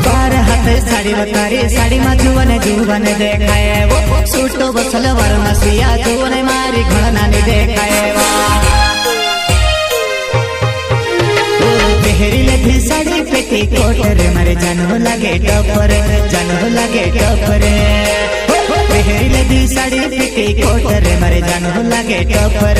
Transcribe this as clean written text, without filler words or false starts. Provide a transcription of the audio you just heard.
बार हाथ साड़ी बतारी साड़ी में जुवन जुवन देखाए वो सूटो सलवार में सिया जुवन मारी घना नहीं देखाए पहरी लेती साड़ी पेटी कोटर मारे जानो लगे टपर पहरी लेती साड़ी पेटी कोटर मारे जानो लगे टपर